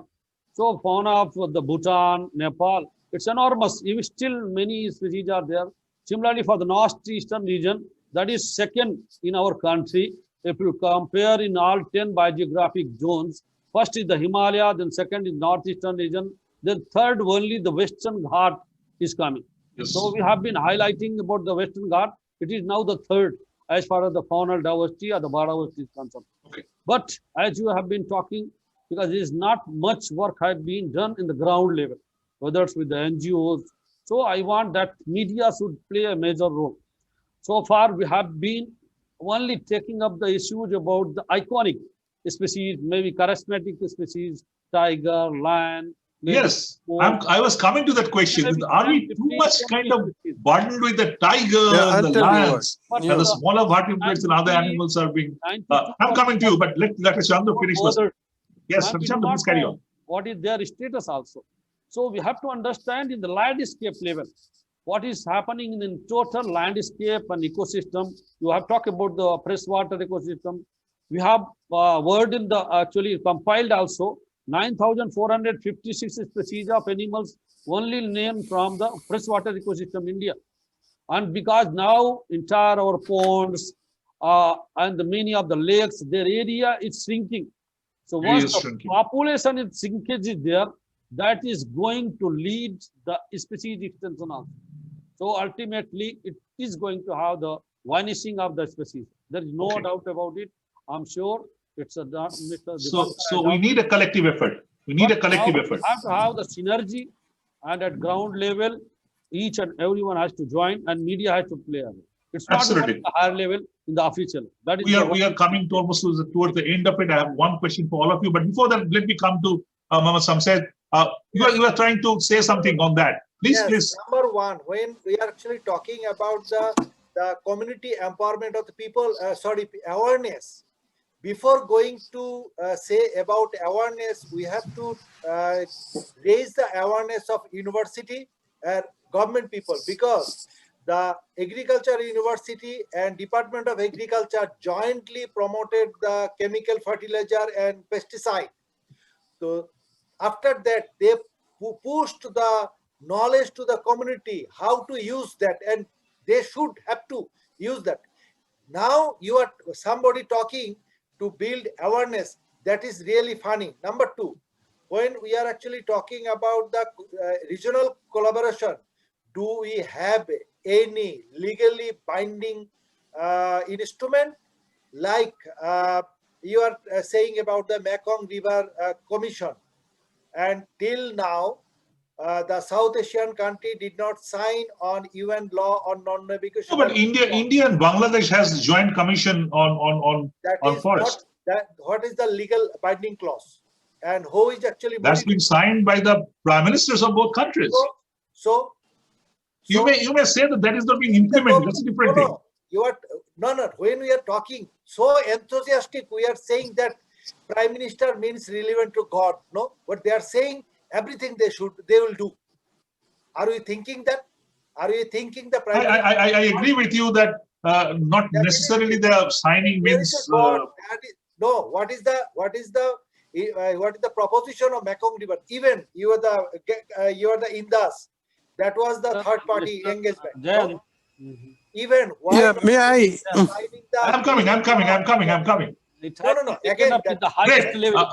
So fauna of the Bhutan, Nepal, it's enormous. Even still many species are there. Similarly, for the northeastern region, that is second in our country. If you compare in all 10 biogeographic zones, first is the Himalaya, then second is northeastern region, then third only the Western Ghat is coming. Yes. So we have been highlighting about the Western Ghat. It is now the third as far as the faunal diversity or the biodiversity is concerned. Okay. But as you have been talking, because there is not much work has been done in the ground level, whether it's with the NGOs. So I want that media should play a major role. So far, we have been only taking up the issues about the iconic species, maybe charismatic species, tiger, lion. Yes, I was coming to that question. Are we too much kind of burdened with the tiger and the lions and the smaller vertebrates and other animals are being... I'm coming to you, but let us Chandra finish first. Yes, Chandra, please carry on. What is their status also? So we have to understand in the landscape level, what is happening in the total landscape and ecosystem. You have talked about the freshwater ecosystem. We have word in the actually compiled also 9,456 species of animals only named from the freshwater ecosystem India. And because now entire our ponds and the many of the lakes, their area is shrinking. So once the population is shrinkage is there, that is going to lead the species extinction also. So ultimately, it is going to have the vanishing of the species. There is no doubt about it. I'm sure it's a so we need a collective effort. We need a collective effort. We have to have the synergy, and at ground level, each and everyone has to join, and media has to play a role. It's not at the higher level in the official. That is we are coming to almost towards the end of it. I have one question for all of you, but before that, let me come to Mama Shamsher. You are trying to say something on that. Please, please. Number one, when we are actually talking about the community empowerment of the people, awareness. Before going to say about awareness, we have to raise the awareness of university and government people, because the Agriculture University and Department of Agriculture jointly promoted the chemical fertilizer and pesticide. So after that, they pushed the knowledge to the community how to use that, and they should have to use that. Now you are somebody talking to build awareness. That is really funny. Number two, when we are actually talking about the regional collaboration, do we have any legally binding instrument like you are saying about the Mekong River Commission? And till now, the South Asian country did not sign on UN law on non-navigation. No, but India and Bangladesh has joint commission on forest. What is the legal binding clause, and who is actually that's been signed by the prime ministers of both countries. So you may say that is not being implemented. That's a different thing. No. When we are talking so enthusiastic, we are saying that prime minister means relevant to God. No, but they are saying everything they will do. Are we thinking that? Are you thinking the prime minister? I agree with you that not necessarily the signing means. No, what is the proposition of Mekong River? Even you are the Indus. That was the third party engagement. No? Even may I? I'm coming. No. Again, at the highest level.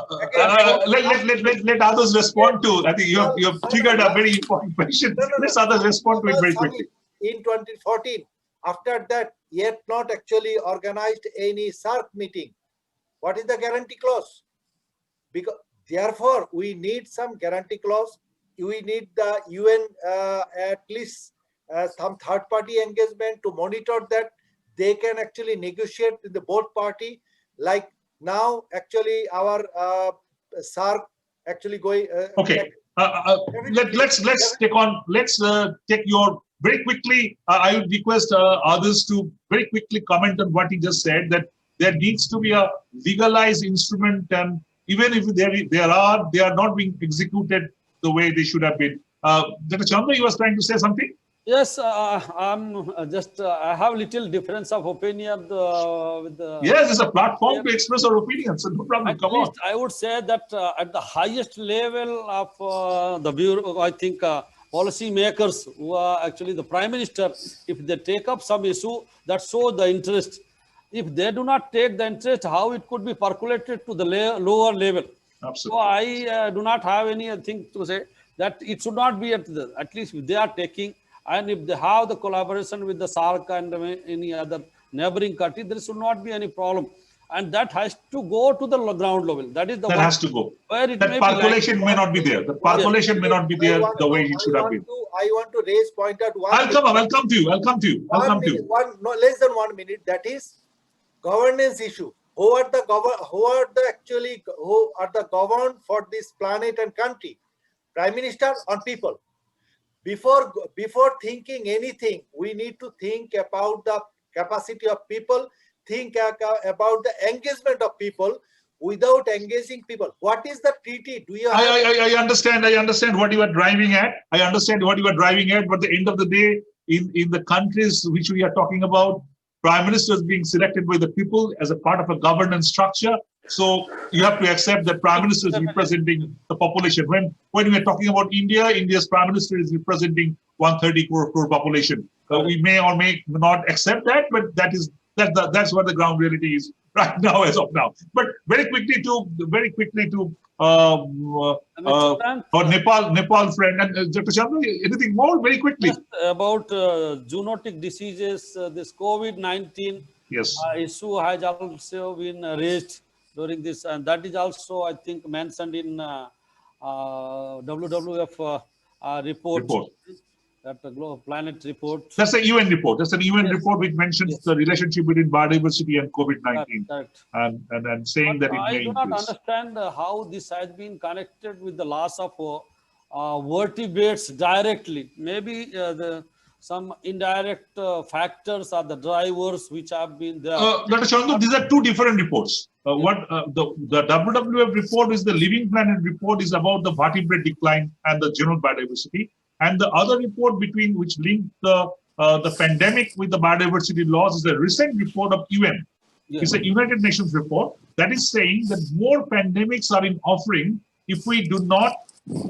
Let others respond to. I think you have triggered a very important question. Let others respond to it very quickly. In 2014, after that, yet not actually organized any SARC meeting. What is the guarantee clause? Because therefore, we need some guarantee clause. We need the UN at least some third-party engagement to monitor that they can actually negotiate with the both party. Like now, actually, our SARC actually going. Okay. Let's take your very quickly. I would request others to very quickly comment on what he just said, that there needs to be a legalized instrument, and even if they are not being executed the way they should have been. Dr. Chandra, you were trying to say something? Yes, I'm just. I have little difference of opinion with the. Yes, it's a platform to express our opinion, so no problem. Come on. I would say that at the highest level of the bureau, I think policy makers who are actually the prime minister, if they take up some issue that shows the interest, if they do not take the interest, how it could be percolated to the lower level. Absolutely. So I do not have anything to say that it should not be at least if they are taking. And if they have the collaboration with the SARC and any other neighboring country, there should not be any problem. And that has to go to the ground level. That is the that has to go. Where it that percolation may not be there. The percolation may not be there the way it should have been. I want to raise point at one. I'll come to you. No less than 1 minute. That is governance issue. Who are the governed for this planet and country? Prime Minister or people? Before thinking anything, we need to think about the capacity of people, think about the engagement of people. Without engaging people, what is the treaty? Do you? I understand what you are driving at. But at the end of the day, in the countries which we are talking about, prime ministers being selected by the people as a part of a governance structure. So you have to accept that prime minister is representing the population. When we are talking about India, India's prime minister is representing 130 crore population. We may or may not accept that, but that's what the ground reality is right now, as of now. But very quickly to Nepal friend and Dr. Chandra, anything more very quickly? Just about zoonotic diseases, this COVID-19 issue has also been raised during this, and that is also, I think, mentioned in WWF report. That the Global Planet report. That's a UN report. That's an UN report which mentions the relationship between biodiversity and COVID-19, and saying that it may increase. I do not understand how this has been connected with the loss of vertebrates directly. Maybe some indirect factors are the drivers which have been there. Dr. Chandra, these are two different reports. The WWF report is the Living Planet report, is about the vertebrate decline and the general biodiversity. And the other report which linked the pandemic with the biodiversity loss is a recent report of UN. Yes. It's a United Nations report that is saying that more pandemics are in offering if we do not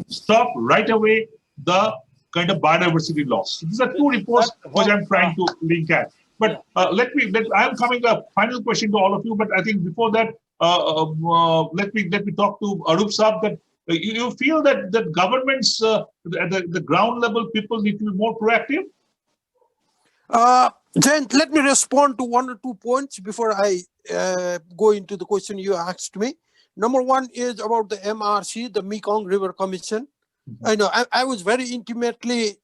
stop right away the kind of biodiversity loss. So these are two reports which I'm trying to link at. But I'm coming to a final question to all of you. But I think before that, let me talk to Arup Saab. That you feel that governments at the ground level, people need to be more proactive? Then let me respond to 1 or 2 points before I go into the question you asked me. Number one is about the MRC, the Mekong River Commission. I know I was very intimately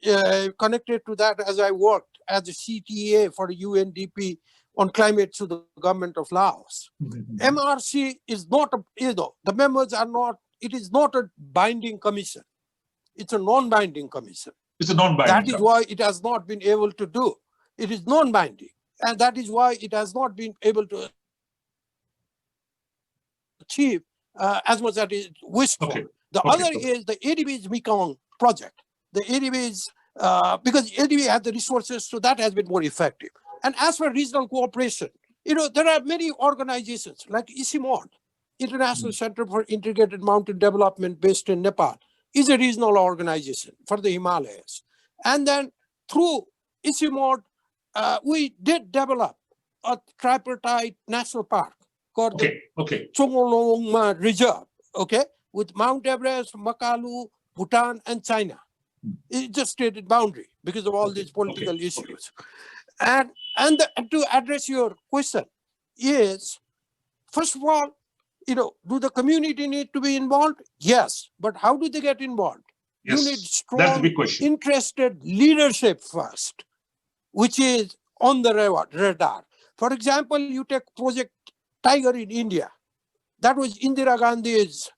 connected to that as I worked as a CTA for UNDP on climate to the government of Laos. MRC is not the members are not, it is not a binding commission. It's a non-binding commission. It's a non-binding. That is why it has not been able to do. It is non-binding. And that is why it has not been able to achieve as much as it wished for. The other is the ADB's Mekong project. The ADB's, because ADB has the resources, so that has been more effective. And as for regional cooperation, there are many organizations like ICIMOD, International Center for Integrated Mountain Development based in Nepal, is a regional organization for the Himalayas. And then through ICIMOD, we did develop a tripartite national park called the Chongolong Reserve, with Mount Everest, Makalu, Bhutan, and China. It's just stated boundary because of all these political issues. And to address your question is, first of all, do the community need to be involved? Yes, but how do they get involved? Yes, you need strong, interested leadership first, which is on the radar. For example, you take Project Tiger in India. That was Indira Gandhi's,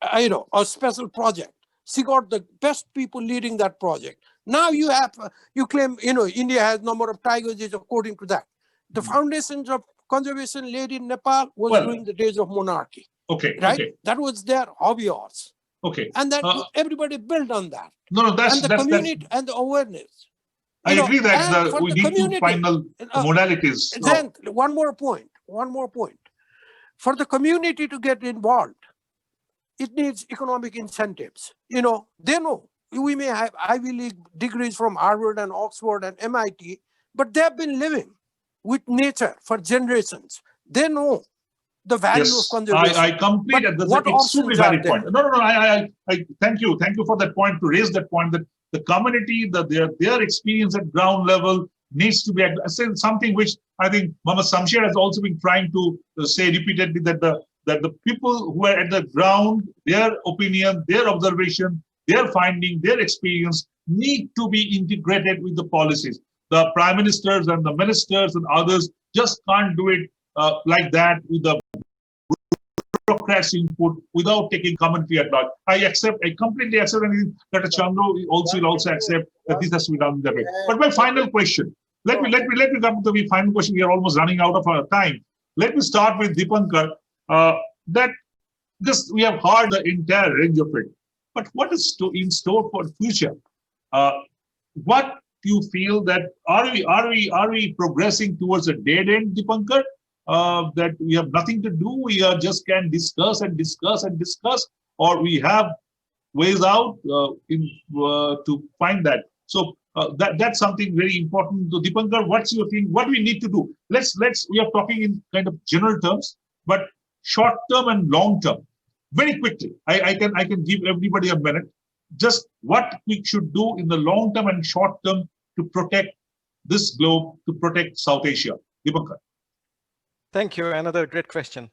a special project. She got the best people leading that project. Now you claim, India has number of tigers is according to that. The foundations of conservation laid in Nepal was during the days of monarchy. That was their hobby horse. And then everybody built on that. That's the community and the awareness. I agree that we need to find the modalities. Then one more point. For the community to get involved, it needs economic incentives. They know we may have Ivy League degrees from Harvard and Oxford and MIT, but they've been living with nature for generations. They know the value of conservation. I completely. That's an extremely valid point. No. I thank you for that point, to raise that point, that the community, that their experience at ground level needs to be something which I think Mama Shamsher has also been trying to say repeatedly, that the people who are at the ground, their opinion, their observation, their finding, their experience need to be integrated with the policies. The prime ministers and the ministers and others just can't do it like that with the bureaucrats input without taking commentary at large. I completely accept anything that Chandra will also accept that this has to be done that way. But my final question, let me come to the final question. We are almost running out of our time. Let me start with Dipankar. We have heard the entire range of it, but what is in store for the future? What do you feel that are we progressing towards a dead end, Dipankar? That we have nothing to do, we just can discuss and discuss and discuss, or we have ways out to find that. So that's something very important. So Dipankar, what's your thing? What do we need to do? We are talking in kind of general terms, but short term and long term. Very quickly, I can give everybody a minute. Just what we should do in the long term and short term to protect this globe, to protect South Asia. Dipankar. Thank you. Another great question.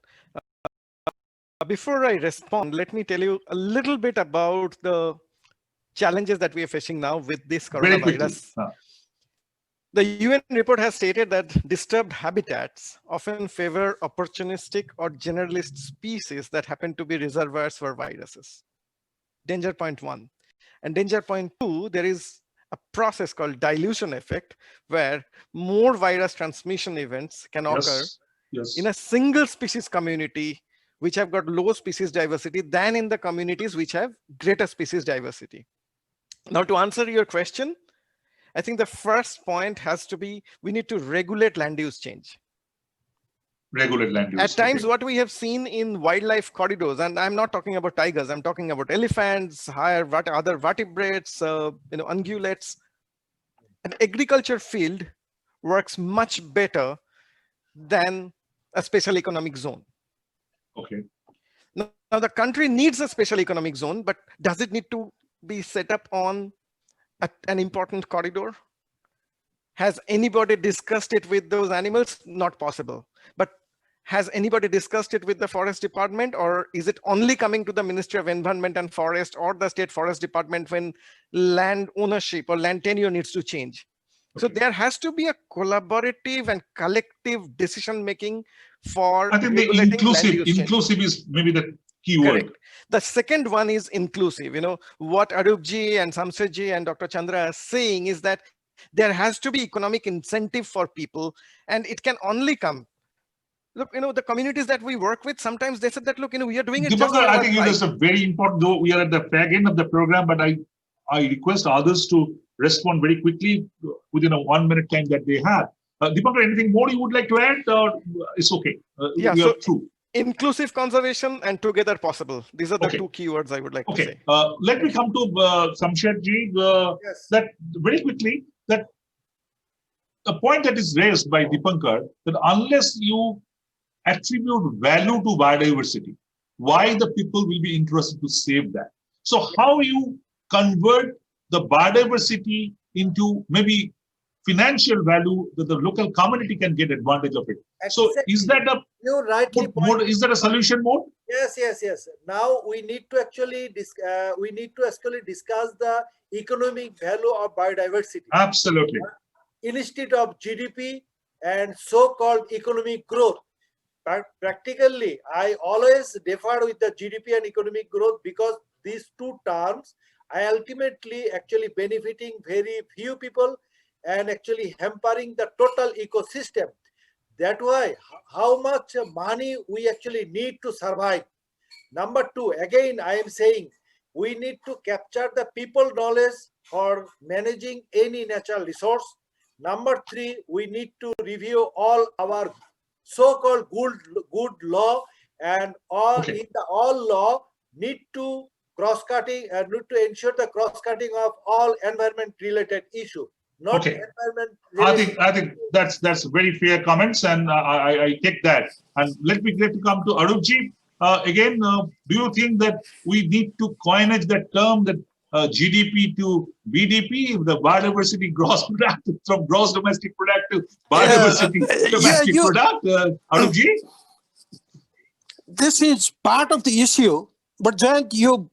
Before I respond, let me tell you a little bit about the challenges that we are facing now with this coronavirus. The UN report has stated that disturbed habitats often favor opportunistic or generalist species that happen to be reservoirs for viruses. Danger point 1. And danger point 2, there is a process called dilution effect, where more virus transmission events can occur in a single species community which have got low species diversity than in the communities which have greater species diversity. Now, to answer your question, I think the first point has to be, we need to regulate land use change. Regulate land use. At times, what we have seen in wildlife corridors, and I'm not talking about tigers, I'm talking about elephants, other vertebrates, ungulates. An agriculture field works much better than a special economic zone. Now the country needs a special economic zone, but does it need to be set up on an important corridor? Has anybody discussed it with those animals? Not possible. But Has anybody discussed it with the forest department, or is it only coming to the Ministry of Environment and Forest or the state forest department when land ownership or land tenure needs to change? So there has to be a collaborative and collective decision making for I think the regulating land use change. inclusive is maybe the key word. Correct. The second one is inclusive. What Arup ji and Shamsher ji and Dr. Chandra are saying is that there has to be economic incentive for people, and it can only come. Look, the communities that we work with, sometimes they said that, look, we are doing it just Dipankar, for I our think it is pride. a very important, though we are at the fag end of the program, but I request others to respond very quickly within a 1 minute time that they have. Dipankar, anything more you would like to add, or it's okay? Yeah, we so are through. Inclusive conservation and together possible. These are the Okay. two keywords I would like to say. Let me come to Shamsher ji. Yes. That very quickly, that the point that is raised by Dipankar, that unless you attribute value to biodiversity, why the people will be interested to save that? So how you convert the biodiversity into maybe financial value that the local community can get advantage of it. So is that a You rightly mode, is that a solution mode? Yes. Now we need to actually discuss the economic value of biodiversity. Absolutely. Instead of GDP and so-called economic growth. But practically, I always defer with the GDP and economic growth, because these two terms are ultimately actually benefiting very few people and actually hampering the total ecosystem. That's why how much money we actually need to survive. Number two, again, I am saying we need to capture the people knowledge for managing any natural resource. Number three, we need to review all our so-called good law, and all Okay. in the all law need to cross-cutting and need to ensure the cross-cutting of all environment-related issue, not Okay. environment. I think that's very fair comments, and I take that. And let me come to Arup ji. Again, do you think that we need to coinage that term, that GDP to BDP, the biodiversity gross product, from gross domestic product to biodiversity domestic product? Arup ji? This is part of the issue, but Jayant, you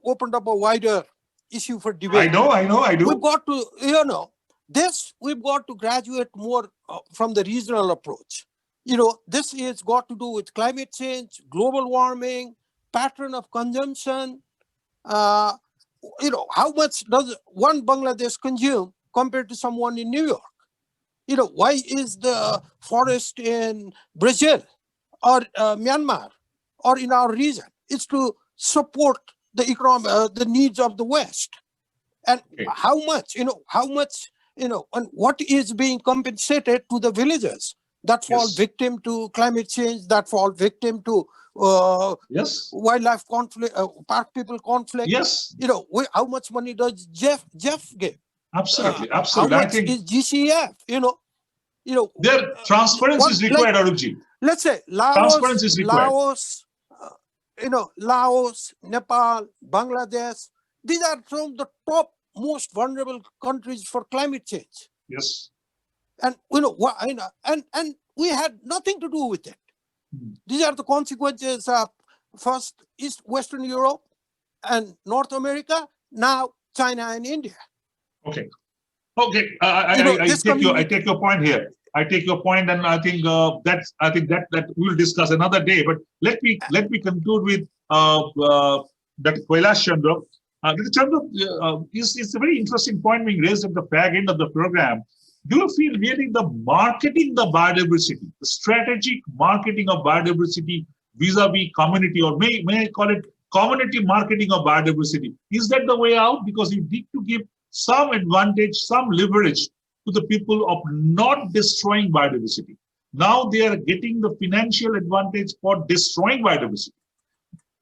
opened up a wider issue for debate. I do. We've got to, we've got to graduate more from the regional approach. This has got to do with climate change, global warming, pattern of consumption. How much does one Bangladesh consume compared to someone in New York? Why is the forest in Brazil or Myanmar or in our region? It's to support the the needs of the West. And how much, and what is being compensated to the villagers that fall victim to climate change, that fall victim to wildlife conflict, park people conflict. Yes. How much money does Jeff give? Absolutely. How much is GCF? Their transparency is required, Arupji. Let's say Laos, Nepal, Bangladesh. These are some of the top most vulnerable countries for climate change. Yes. And and we had nothing to do with it. These are the consequences of first Western Europe and North America, now China and India. Okay. I take your point here. I take your point, and I think that we'll discuss another day. But let me conclude with Dr. Kailash Chandra. Dr. Chandra, is a very interesting point being raised at the fag end of the program. Do you feel really the marketing the biodiversity, the strategic marketing of biodiversity vis-a-vis community, or may I call it community marketing of biodiversity, is that the way out? Because you need to give some advantage, some leverage to the people of not destroying biodiversity. Now they are getting the financial advantage for destroying biodiversity.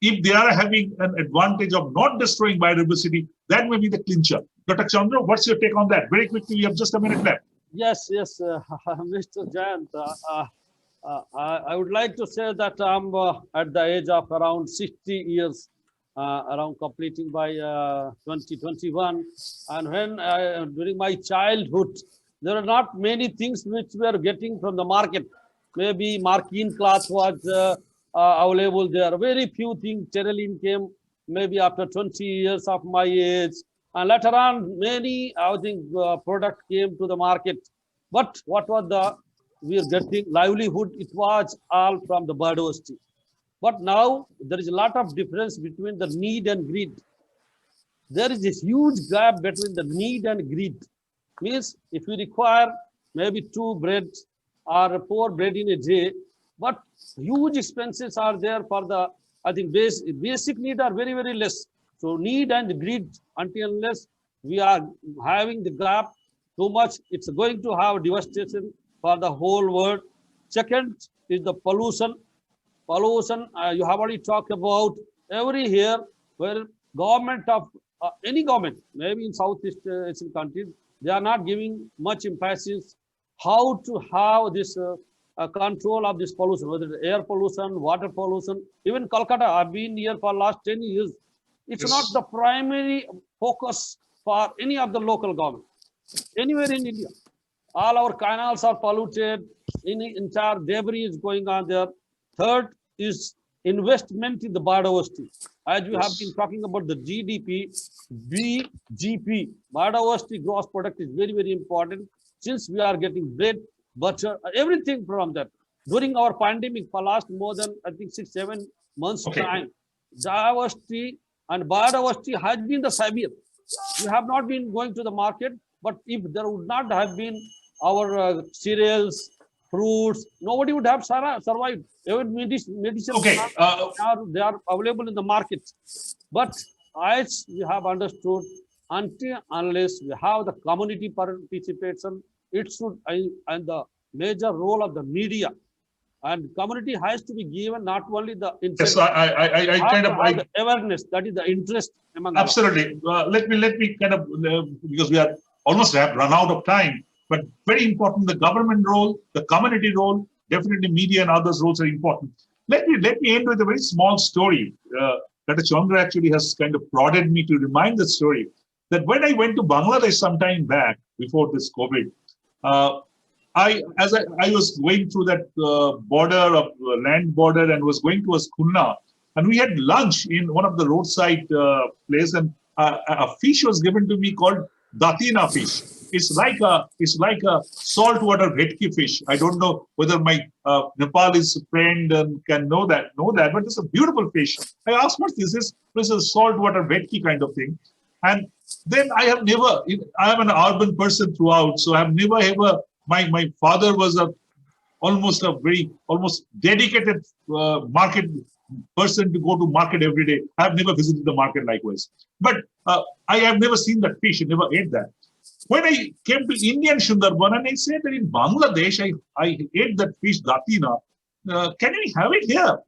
If they are having an advantage of not destroying biodiversity, that may be the clincher. Dr. Chandra, what's your take on that? Very quickly, we have just a minute left. Yes, Mr. Jayant. I would like to say that I'm at the age of around 60 years, around completing by 2021. And when during my childhood, there are not many things which we are getting from the market. maybe marking cloth was available there. Very few things. Terraline came maybe after 20 years of my age. And later on, many, I think, product came to the market. But what was we are getting livelihood? It was all from the biodiversity. But now there is a lot of difference between the need and greed. There is a huge gap between the need and greed. Means if you require maybe 2 bread or 4 bread in a day, but huge expenses are there for the, I think basic need are very, very less. So need and greed, until unless we are having the gap too much, it's going to have devastation for the whole world. Second is the pollution. Pollution, you have already talked about every here where government of any government, maybe in Southeast Asian countries, they are not giving much emphasis how to have this control of this pollution, whether it's air pollution, water pollution. Even Calcutta, I've been here for last 10 years. It's not the primary focus for any of the local government. Anywhere in India, all our canals are polluted, entire debris is going on there. Third is investment in the biodiversity. As we have been talking about the GDP, BGP, biodiversity gross product is very, very important, since we are getting bread, butter, everything from that. During our pandemic for last more than, I think, 6-7 months time, diversity and biodiversity has been the savior. We have not been going to the market, but if there would not have been our cereals, fruits, nobody would have survived. Even medicine they are available in the market. But as we have understood, until unless we have the community participation, it should, and the major role of the media and community has to be given not only the Yes, I kind of the awareness, that is the interest among absolutely. Let me kind of because we are almost have run out of time, but very important, the government role, the community role, definitely media and others roles are important. Let me end with a very small story that Chandra actually has kind of prodded me to remind the story that when I went to Bangladesh some time back before this COVID, I was going through that border of land border and was going towards Khulna, and we had lunch in one of the roadside place, and a fish was given to me called datina fish. It's like a saltwater vetki fish. I don't know whether my Nepalese friend can know that, but it's a beautiful fish. I asked, what is this? This is a saltwater vetki kind of thing. And then I am an urban person throughout, so I have never ever, my father was almost dedicated market person to go to market every day. I have never visited the market likewise. But I have never seen that fish, I never ate that. When I came to Indian Sundarban and I said that in Bangladesh, I ate that fish, datina. Can we have it here?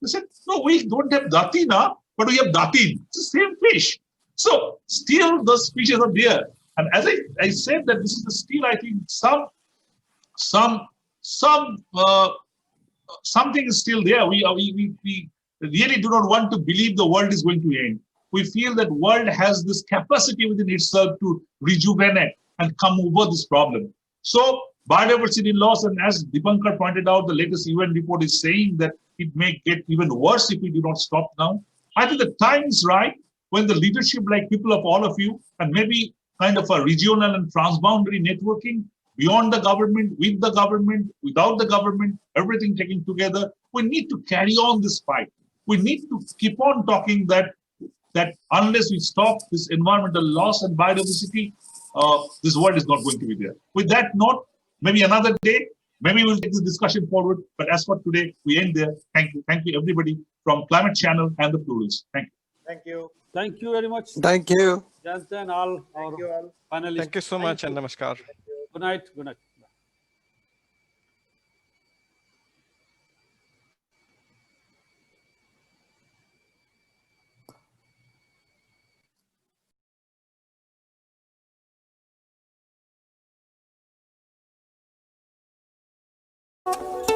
They said, no, we don't have datina, but we have datin. It's the same fish. So still those species are there. And as I said that this is still, I think, something is still there. We really do not want to believe the world is going to end. We feel that world has this capacity within itself to rejuvenate and come over this problem. So biodiversity loss, and as Dipankar pointed out, the latest UN report is saying that it may get even worse if we do not stop now. I think the time is right when the leadership, like people of all of you, and maybe kind of a regional and transboundary networking beyond the government, with the government, without the government, everything taken together, we need to carry on this fight. We need to keep on talking that unless we stop this environmental loss and biodiversity, this world is not going to be there. With that note, maybe another day, maybe we'll take this discussion forward. But as for today, we end there. Thank you. Thank you, everybody from Climate Channel and the Plurals. Thank you. Thank you. Thank you very much. Thank you. Jayanta and all our panelists. Thank you so much, and namaskar. Good night. Good night. You